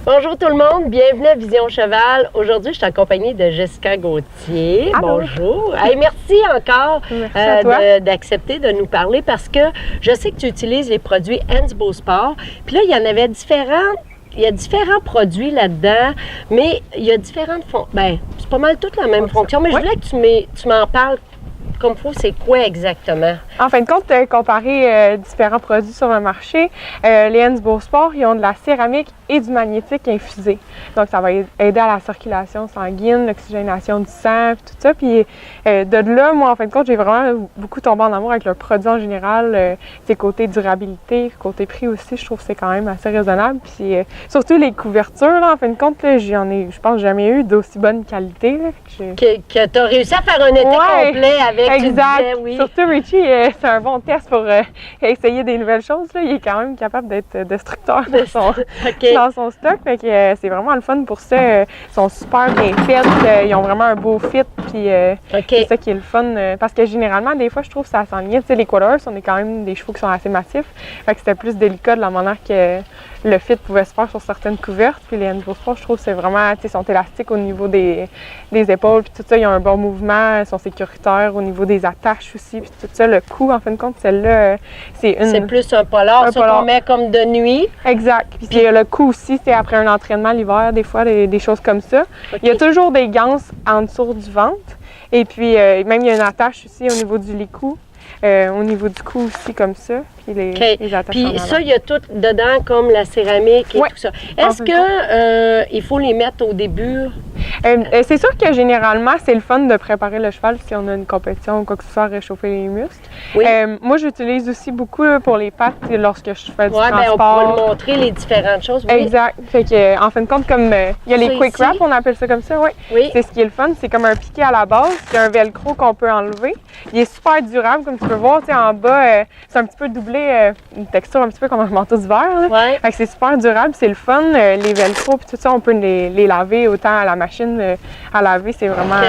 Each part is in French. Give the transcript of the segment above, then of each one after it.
Bonjour tout le monde, bienvenue à Vision Cheval. Aujourd'hui, je suis accompagnée de Jessica Gauthier. Allô. Bonjour. Hey, merci encore d'accepter de nous parler parce que je sais que tu utilises les produits Hans Beau Sport. Puis là, il y en avait différents. Il y a différents produits là-dedans, mais il y a différentes fonctions. Bien, c'est pas mal toutes la même fonction, mais je voulais que tu m'en parles comme il faut. C'est quoi exactement? En fin de compte, comparer différents produits sur le marché, les Hans Beau Sport, ils ont de la céramique et du magnétique infusé. Donc, ça va aider à la circulation sanguine, l'oxygénation du sang, tout ça. Puis de là, moi, en fin de compte, j'ai vraiment beaucoup tombé en amour avec leurs produits en général. C'est côté durabilité, côté prix aussi, je trouve que c'est quand même assez raisonnable. Puis surtout les couvertures, là, en fin de compte, j'en ai, je pense, jamais eu d'aussi bonne qualité. Là, que tu as réussi à faire un été complet avec. Exact. Tu disais, oui. Surtout Richie, c'est un bon test pour essayer des nouvelles choses. Là. Il est quand même capable d'être destructeur dans son stock. Fait que c'est vraiment le fun pour ça. Ils sont super bien faits. Ils ont vraiment un beau fit. Puis c'est ça qui est le fun. Parce que généralement, des fois, je trouve que ça s'enligne. Tu sais, les quarters, on est quand même des chevaux qui sont assez massifs. Fait que c'était plus délicat de la manière que le fit pouvait se faire sur certaines couvertes. Puis les Hans Beau Sport, je trouve que c'est vraiment, tu sais, sont élastiques au niveau des épaules. Puis tout ça, ils ont un bon mouvement. Ils sont sécuritaires au niveau des attaches aussi. Puis tout ça, le cou, en fin de compte, celle-là, c'est une... C'est plus un polar, ça qu'on met comme de nuit. Exact. Puis le cou aussi, c'est après un entraînement l'hiver, des fois, des choses comme ça. Il y a toujours des ganses en dessous du ventre. Et puis, même, il y a une attache aussi au niveau du licou. Au niveau du cou aussi, comme ça. Puis les attaches. Puis ça, il y a tout dedans, comme la céramique et tout ça. Est-ce qu'il faut les mettre au début? C'est sûr que généralement, c'est le fun de préparer le cheval si on a une compétition ou quoi que ce soit, réchauffer les muscles. Oui. Moi, j'utilise aussi beaucoup pour les pattes lorsque je fais du transport. On pourra le montrer, les différentes choses. Oui. Exact. Fait que, en fin de compte, comme il y a les quick wrap, on appelle ça comme ça, oui. C'est ce qui est le fun. C'est comme un piqué à la base, c'est un velcro qu'on peut enlever. Il est super durable, comme tu peux voir. En bas, c'est un petit peu doublé, une texture un petit peu comme un manteau d'hiver. Ouais. Fait que c'est super durable, c'est le fun. Les velcro, puis tout ça, on peut les laver autant à la machine à laver, c'est vraiment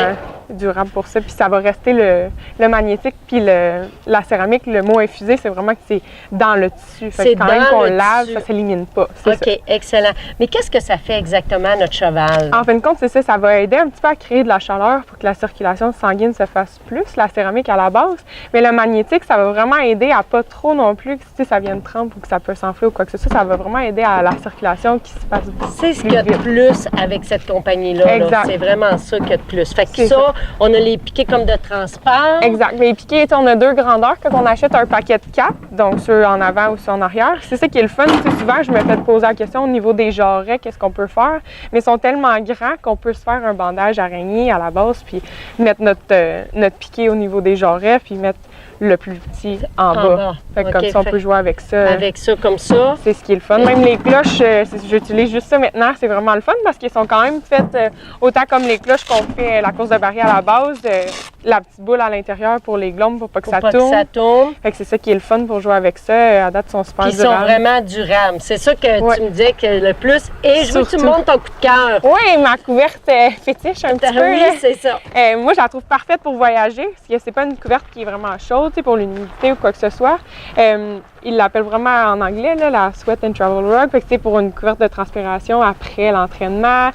durable pour ça. Puis ça va rester le magnétique, puis la céramique, le mot infusé, c'est vraiment que c'est dans le tissu. Fait que quand même qu'on lave, ça ne s'élimine pas. OK, excellent. Mais qu'est-ce que ça fait exactement à notre cheval? En fin de compte, c'est ça, ça va aider un petit peu à créer de la chaleur pour que la circulation sanguine se fasse plus, la céramique à la base. Mais le magnétique, ça va vraiment aider à pas trop non plus, que ça vienne tremper ou que ça peut s'enfler ou quoi que ce soit. Ça va vraiment aider à la circulation qui se passe beaucoup. C'est ce qu'il y a de plus avec cette compagnie-là. Exact. C'est vraiment ça qu'il y a de plus. Fait que ça, on a les piquets comme de transport. Exact. Les piquets, on a deux grandeurs quand on achète un paquet de 4, donc ceux en avant ou ceux en arrière. C'est ça qui est le fun. Souvent, je me fais poser la question au niveau des jarrets, qu'est-ce qu'on peut faire? Mais ils sont tellement grands qu'on peut se faire un bandage araignée à la base, puis mettre notre piquet au niveau des jarrets, puis mettre le plus petit en bas. Fait que comme ça, on peut jouer avec ça. Avec ça, comme ça. C'est ce qui est le fun. Même les cloches, j'utilise juste ça maintenant. C'est vraiment le fun parce qu'ils sont quand même faites autant comme les cloches qu'on fait la course de barrière à la base. La petite boule à l'intérieur pour les glomes pour pas que ça tourne. Fait que c'est ça qui est le fun pour jouer avec ça. À date, ils sont super durables. Ils sont vraiment durables. C'est ça que tu me disais que le plus. Et je veux que tu me montres ton coup de cœur. Oui, ma couverte fétiche un petit peu. Oui, c'est ça. Moi, je la trouve parfaite pour voyager parce que c'est pas une couverte qui est vraiment chaude pour l'humidité ou quoi que ce soit. Ils l'appellent vraiment en anglais la Sweat and Travel Rug. Fait que c'est pour une couverte de transpiration après l'entraînement.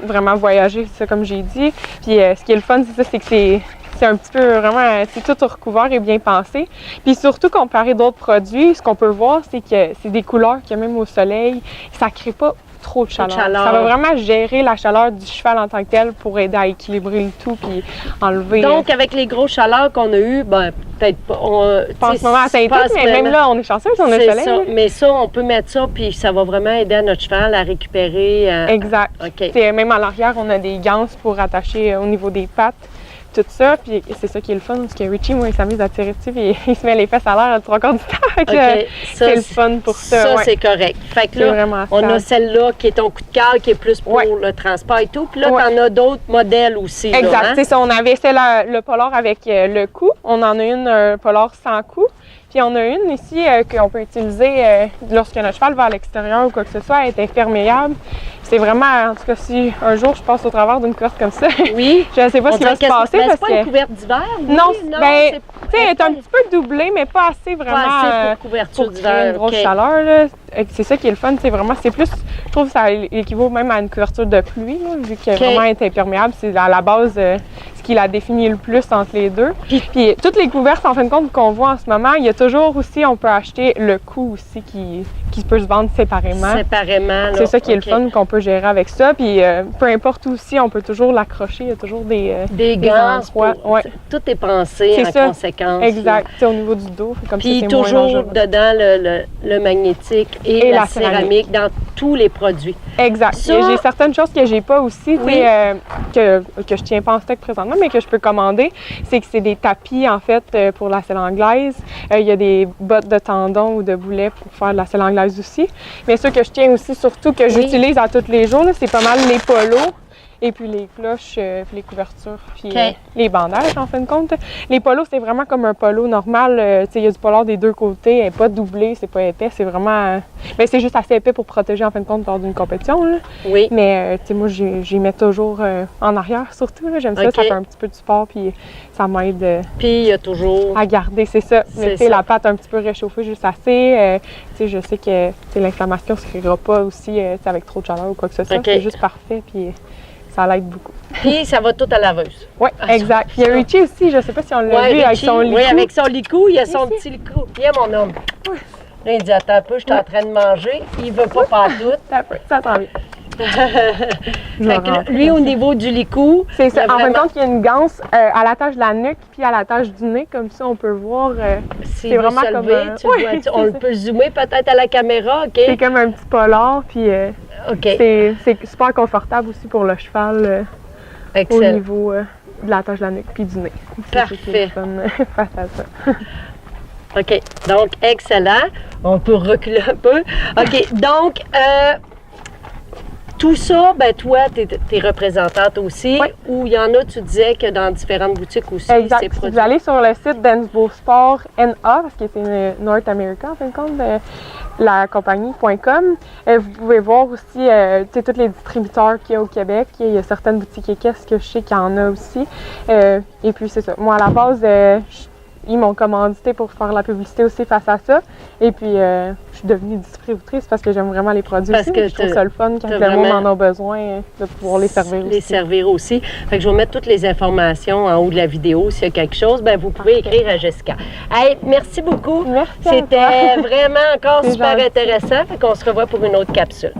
Vraiment voyager, c'est ça comme j'ai dit. Puis ce qui est le fun, c'est ça, c'est que c'est un petit peu vraiment, c'est tout recouvert et bien pensé. Puis surtout, comparé d'autres produits, ce qu'on peut voir, c'est que c'est des couleurs qu'il y a même au soleil. Ça ne crée pas trop de chaleur. Ça va vraiment gérer la chaleur du cheval en tant que tel pour aider à équilibrer le tout puis enlever. Donc, avec les grosses chaleurs qu'on a eues, ben, peut-être pas. Pas en ce moment à Saint-Tite, mais même là, on est chanceux, on a le soleil. Ça. Mais ça, on peut mettre ça, puis ça va vraiment aider à notre cheval à récupérer. Exact. Même à l'arrière, on a des ganses pour attacher au niveau des pattes. Tout ça, puis c'est ça qui est le fun, parce que Richie, moi, il s'amuse à tirer dessus, puis il se met les fesses à l'air à 3/4 du temps. C'est le fun pour ça. Ça, c'est correct. Fait que là, on a celle-là qui est ton coup de cœur, qui est plus pour le transport et tout. Puis là, t'en as d'autres modèles aussi. Exact. Là, c'est ça. On avait fait le polar avec le cou. On en a une, un polar sans cou. Puis on a une ici qu'on peut utiliser lorsque notre cheval va à l'extérieur ou quoi que ce soit. Elle est imperméable. c'est vraiment, en tout cas, si un jour je passe au travers d'une course comme ça, oui. je ne sais pas ce qui va se passer. C'est pas une couverte d'hiver? Oui, non, ben, tu sais, elle est un petit peu doublée, mais pas assez vraiment pas assez pour couverture d'hiver. Une grosse chaleur, là. C'est ça qui est le fun, c'est vraiment, c'est plus, je trouve que ça équivaut même à une couverture de pluie, là, vu que vraiment elle est imperméable. C'est à la base ce qui la définit le plus entre les deux. Puis toutes les couvertes, en fin de compte, qu'on voit en ce moment, il y a toujours aussi, on peut acheter le cou aussi qui peut se vendre séparément. Séparément, c'est ça qui est le fun qu'on peut gérer avec ça. Puis peu importe où aussi, on peut toujours l'accrocher. Il y a toujours des gants. Tout est pensé en conséquence. Exact. Au niveau du dos. Comme puis ça, toujours dedans le magnétique et la céramique dans tous les produits. Exact. J'ai certaines choses que j'ai pas aussi, que je tiens pas en stock présentement, mais que je peux commander. C'est que c'est des tapis, en fait, pour la selle anglaise. Il y a des bottes de tendon ou de boulets pour faire de la selle anglaise aussi. Mais ce que je tiens aussi, surtout que j'utilise à tous les jours, c'est pas mal les polos. Et puis les cloches, puis les couvertures, puis les bandages, en fin de compte. Les polos, c'est vraiment comme un polo normal. Il y a du polar des deux côtés, elle n'est pas doublée, c'est pas épais. C'est vraiment... Ben, c'est juste assez épais pour protéger, en fin de compte, lors d'une compétition. Là. Oui. Mais moi, j'y mets toujours en arrière, surtout. J'aime ça, ça fait un petit peu de support, puis ça m'aide puis il y a toujours... à garder, c'est ça. Mais la pâte un petit peu réchauffée juste assez. Je sais que l'inflammation ne se créera pas aussi avec trop de chaleur ou quoi que ce soit. C'est juste parfait, puis... ça l'aide beaucoup. Puis ça va tout à laveuse. Oui, exact. Il y a Richie aussi, je ne sais pas si on l'a vu avec son licou. Oui, avec son licou, il y a son petit licou. Viens, mon homme. Là, il dit, attends un peu, je suis en train de manger. Il ne veut pas partout. Ça s'en vient. Fait que lui, au niveau du licou... C'est ça. En fin de compte, il y a une ganse à l'attache de la nuque puis à l'attache du nez. Comme ça, on peut voir... c'est vraiment comme... on peut zoomer peut-être à la caméra, OK? C'est comme un petit polar, puis c'est super confortable aussi pour le cheval au niveau de l'attache de la nuque puis du nez. Parfait. Face à ça. OK. Donc, excellent. On peut reculer un peu. OK. Donc... tout ça, ben toi, tu es représentante aussi, ou il y en a, tu disais que dans différentes boutiques aussi, exact. Si vous allez sur le site d'Ensbosport NA, parce que c'est North America, en fin de compte, la compagnie.com, vous pouvez voir aussi tous les distributeurs qu'il y a au Québec. Il y a certaines boutiques et caisses que je sais qu'il y en a aussi. Et puis, c'est ça. Moi, à la base, ils m'ont commandité pour faire la publicité aussi face à ça. Et puis, je suis devenue distributrice parce que j'aime vraiment les produits aussi. Je trouve ça le fun quand le monde en a besoin de pouvoir les servir aussi. Fait que je vais mettre toutes les informations en haut de la vidéo. S'il y a quelque chose, ben vous pouvez écrire à Jessica. Hey, merci beaucoup. Merci. C'était vraiment encore super intéressant. Fait qu'on se revoit pour une autre capsule.